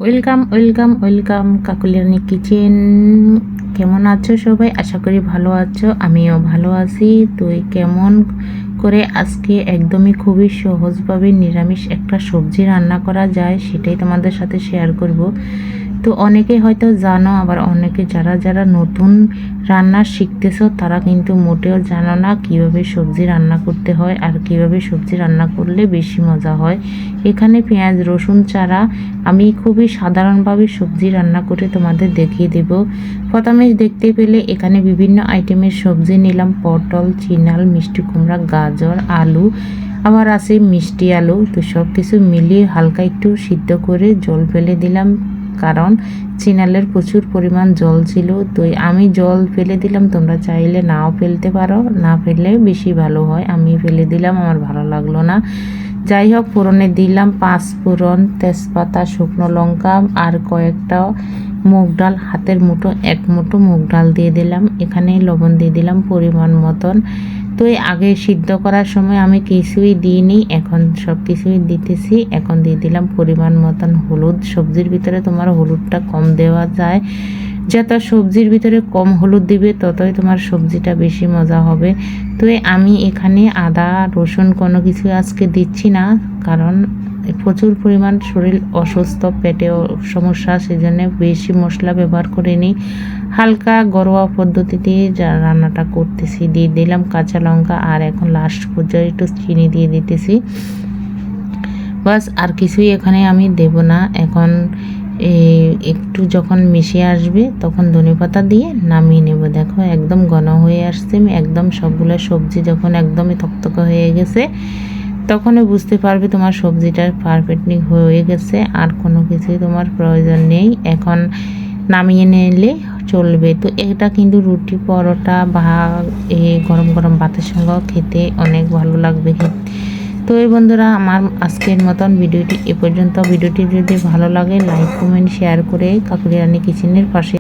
Welcome welcome welcome কাকুলিয়ানি kitchen. কেমন আছো সবাই? আশা করি ভালো আছো, আমিও ভালো আছি। তুই কেমন করে আজকে একদমই খুবই সহজভাবে নিরামিষ একটা সবজি রান্না করা যায় সেটাই তোমাদের সাথে শেয়ার করব। তো অনেকে হয়তো জানো, আবার অনেকে যারা যারা নতুন রান্না শিখতেছো তারা কিন্তু মোটেও জানো না কিভাবে সবজি রান্না করতে হয় আর কিভাবে সবজি রান্না করলে বেশি মজা হয়। এখানে পেঁয়াজ রসুন ছাড়া আমি খুবই সাধারণভাবে সবজি রান্না করে তোমাদের দেখিয়ে দেব। প্রথমে দেখতে পেলে এখানে বিভিন্ন আইটেমের সবজি নিলাম, পটল, চিনাল, মিষ্টি কুমড়া, গাজর, আলু, আবার আছে মিষ্টি আলু। তো সব কিছু মিলিয়ে হালকা একটু সিদ্ধ করে জল ফেলে দিলাম, কারণ চিনালের প্রচুর পরিমাণ জল ছিল। তো আমি জল ফেলে দিলাম, তোমরা চাইলে নাও ফেলতে পারো, না ফেললে বেশি ভালো হয়। আমি ফেলে দিলাম, আমার ভালো লাগলো না। যাই হোক, ফোড়নে দিলাম 5 ফোড়ন, তেজপাতা, শুকনো লঙ্কা আর কয়েকটা মুগ ডাল, হাতের মুঠো 1 মুঠো মুগ ডাল দিয়ে দিলাম। এখানে লবণ দিয়ে দিলাম পরিমাণ মতন। তো আগে সিদ্ধ করার সময় আমি কিছুই দিইনি, এখন সব কিছুই দিতেছি। এখন দিয়ে দিলাম পরিমাণ মতন হলুদ। সবজির ভিতরে তোমার হলুদটা কম দেওয়া যায়, যত সবজির ভিতরে কম হলুদ দিবে ততই তোমার সবজিটা বেশি মজা হবে। তো আমি এখানে আদা রসুন কোনো কিছু আজকে দিচ্ছি না, কারণ প্রচুর পরিমাণ শরীর অসুস্থ, পেটে সমস্যা, সেজন্য বেশি মশলা ব্যবহার করিনি। হালকা ঘরোয়া পদ্ধতিতে যা রান্নাটা করতেছি। দিয়ে দিলাম কাঁচা লঙ্কা, আর এখন লাস্ট পর্যায়ে একটু চিনি দিয়ে দিতেছি। বাস, আর কিছুই এখানে আমি দেব না। এখন একটু যখন মিশিয়ে আসবে তখন ধনেপাতা দিয়ে নামিয়ে নেব। দেখো একদম ঘন হয়ে আসছে, একদম সবগুলো সবজি যখন একদমই থকথকে হয়ে গেছে তখনই বুঝতে পারবে তোমার সবজিটা পারফেক্টলি হয়ে গেছে, আর কোনো কিছুই তোমার প্রয়োজন নেই। এখন নামিয়ে নিলে চলবে। তো এটা কিন্তু রুটি, পরোটা বা গরম গরম ভাতের সঙ্গেও খেতে অনেক ভালো লাগবে। তো এই বন্ধুরা, আমার আজকের মতন ভিডিওটি এ পর্যন্ত। ভিডিওটি যদি ভালো লাগে লাইক কমেন্ট শেয়ার করে কাকুলি রানী কিচেনের পাশে